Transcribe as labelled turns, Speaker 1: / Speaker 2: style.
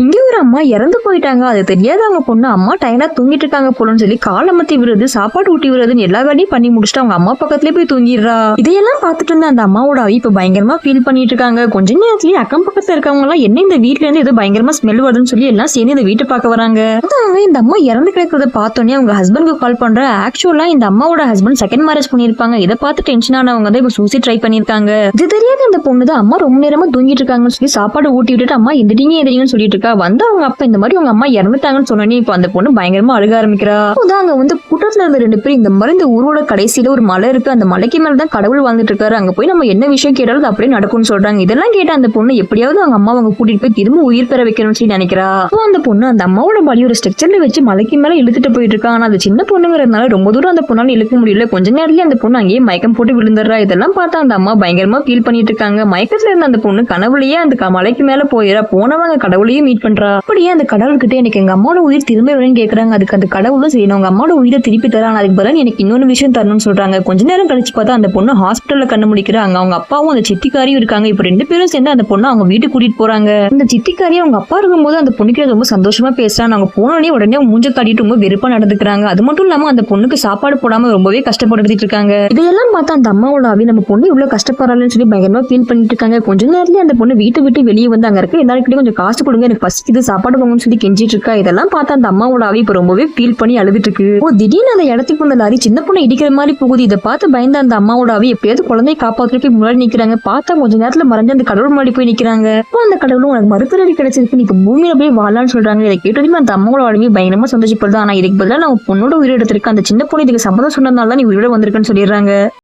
Speaker 1: இங்க ஒரு அம்மா இறந்து போயிட்டாங்க. அது தெரியாதவங்க பொண்ணு அம்மா டயர்டா தூங்கிட்டு இருக்காங்க போலன்னு சொல்லி காலமத்தி விடுறது, சாப்பாடு ஊட்டி விடுறதுன்னு எல்லா வேலையும் பண்ணி முடிச்சுட்டு அவங்க அம்மா பக்கத்துலயே போய் தூங்கிடுறா. இதையெல்லாம் பார்த்துட்டு இருந்த அந்த அம்மாவோட அவி இப்ப பயங்கரமா ஃபீல் பண்ணிட்டு இருக்காங்க. கொஞ்ச நேரத்துலயே அக்கம் பக்கத்துல இருக்கவங்க எல்லாம் என்ன இந்த வீட்டுல இருந்து ஏதோ பயங்கரமா ஸ்மெல் வருதுன்னு சொல்லி எல்லாம் சேர்ந்து இந்த வீட்டை பார்க்க வராங்க. அவங்க இந்த அம்மா இறந்து கிடக்கிறத பார்த்தோன்னே அவங்க ஹஸ்பண்டுக்கு கால் பண்ற. ஆக்சுவலா இந்த அம்மாவோட ஹஸ்பண்ட் செகண்ட் மேரேஜ் பண்ணிருப்பாங்க. இதை பார்த்து டென்ஷன் ஆனவங்க தான் இப்ப சூசைட் ட்ரை பண்ணிருக்காங்க. இது தெரியாத அந்த பொண்ணு தான் அம்மா ரொம்ப நேரமா தூங்கிட்டு இருக்காங்கன்னு சொல்லி சாப்பாடு ஊட்டி விட்டுட்டு அம்மா எந்திரிங்கன்னு சொல்லிட்டு இருக்கா. வந்து அவங்க அப்பா இந்த மாதிரி உங்க அம்மா இறந்துட்டாங்கன்னு சொன்னோன்னே இப்ப அந்த பொண்ணு பயங்கரமா அழுக ஆரம்பிக்கிறா. அங்க வந்து கூட்டத்துல இருந்த 2 பேர் இந்த மாதிரி இந்த ஊரோட கடைசியில ஒரு மலை இருக்கு, அந்த மலைக்கு மேலதான் கடவுள் வாழ்ந்துட்டு இருக்காரு, அங்க போய் நம்ம என்ன விஷயம் கேட்டாலும் அது அப்படியே நடக்கும்னு சொல்றாங்க. இதெல்லாம் கேட்ட அந்த பொண்ணு எப்படியாவது அவங்க அம்மா அவங்க கூட்டிட்டு போய் திரும்ப உயிர் பெற வைக்கணும்னு சொல்லி நினைக்கிறா. அந்த பொண்ணு அந்த அம்மாவோட பாடி ஒரு ஸ்ட்ரக்சர்ல வச்சு மலைக்கு மேல இழுத்துட்டு போயிட்டு இருக்கா. ஆனா அது சின்ன பொண்ணுங்கிறதுனால ரொம்ப தூரம் அந்த பொண்ணால இழுக்க முடியல. கொஞ்ச நேரத்துல அந்த பொண்ணு அங்கேயே மயக்கம் போட்டு விழுந்துடுறா. இதெல்லாம் பார்த்தா அந்த அம்மா பயங்கரமா ஃபீல் பண்ணிட்டு இருக்காங்க. மயக்கத்துல இருந்த அந்த பொண்ணு கனவுலயே அந்த மலைக்கு மேல போயிடா. போனவங்க கடவுளையும் மீட் பண்றா. அப்படியே அந்த கடவுள்கிட்ட எனக்கு எங்க அம்மாவோட உயிர் திரும்ப வேணும்னு கேக்குறாங்க. அதுக்கு அந்த கடவுளும் செய்யணும், உங்க அம்மாவோட உயிரை திருப்பி தரான், அதுக்கு பதிலாக எனக்கு இன்னொரு விஷயம் தரணும்னு சொல்றாங்க. கொஞ்ச நேரம் கழிச்சு பார்த்தா அந்த பொண்ணு ஹாஸ்பிட்டல்ல கண்ணு முடிக்கிறா. அங்க அவங்க அப்பாவும் அந்த சித்திக்காரியும் இருக்காங்க. இப்ப 2 பேரும் சேர்ந்து அந்த பொண்ணு அவங்க வீட்டுக்கு கூட்டிட்டு போறாங்க. அந்த சித்திக்காரியும் அவங்க அப்பா இருக்கும்போது அந்த பொண்ணுக்கு ரொம்ப சந்தோஷமா பேசுறாங்க. அவங்க போனோடனே உடனே மூஞ்ச காட்டிட்டு ரொம்ப வெறுப்பா நடந்துக்கிறாங்க. அது மட்டும் இல்லாம அந்த பொண்ணுக்கு சாப்பாடு போடாம ரொம்பவே கஷ்டப்படுத்திட்டு இருக்காங்க. இதையெல்லாம் பார்த்தா அந்த அம்மாவோட அவி நம்ம பொண்ணு இவ்வளவு கஷ்டப்படுறான்னு சொல்லி பயங்கரமா ஃபீல் பண்ணிட்டு இருக்காங்க. கொஞ்ச நேரத்துல அந்த பொண்ணு வீட்டை விட்டு வெளியே வந்து அங்க இருக்க எல்லாருக்கிட்டையும் கொஞ்சம் காசு கொடுங்க, எனக்கு பசிக்குது, சாப்பாடு போங்கன்னு சொல்லி கெஞ்சிட்டு இருக்கா. இதெல்லாம் பார்த்தா அந்த அம்மாவோட அவி இப்ப ரொம்பவே ஃபீல் பண்ணி அழுதுட்டு இருக்கு. திடீர்னு அந்த இடத்துக்கு வந்த லாரி சின்ன பொண்ணை இடிக்கிற மாதிரி போகுது. இதை பார்த்து பயந்த அந்த அம்மாவோட அவி எப்பயாவது குழந்தையை காப்பாத்துறதுக்கு முன்னாடி நிக்கிறாங்க. பார்த்தா கொஞ்ச நேரத்துல மறைஞ்சு அந்த கடவுள் முன்னாடி போய் நிக்கிறாங்க. இப்போ அந்த கடவுளும் உனக்கு மறுபிறவி கிடைச்சிருக்கு, நீ இப்ப பூமியில போய் வாழலான்னு சொல்றாங்க. இதை கேட்டதுமே அந்த அம்மாவோட அழுவி பயங்கரமா சந்தோஷப்படுது. ஆனா இதுக்கு பதிலாக நான் பொண்ணோட உயிரை எடுத்திருக்கேன், அந்த சின்ன பொண்ணு இதுக்கு சம்மதம் சொன்னதுனால தான் நீ உயிரோட வந்திருக்கேன்னு சொல்லிடுறாங்க.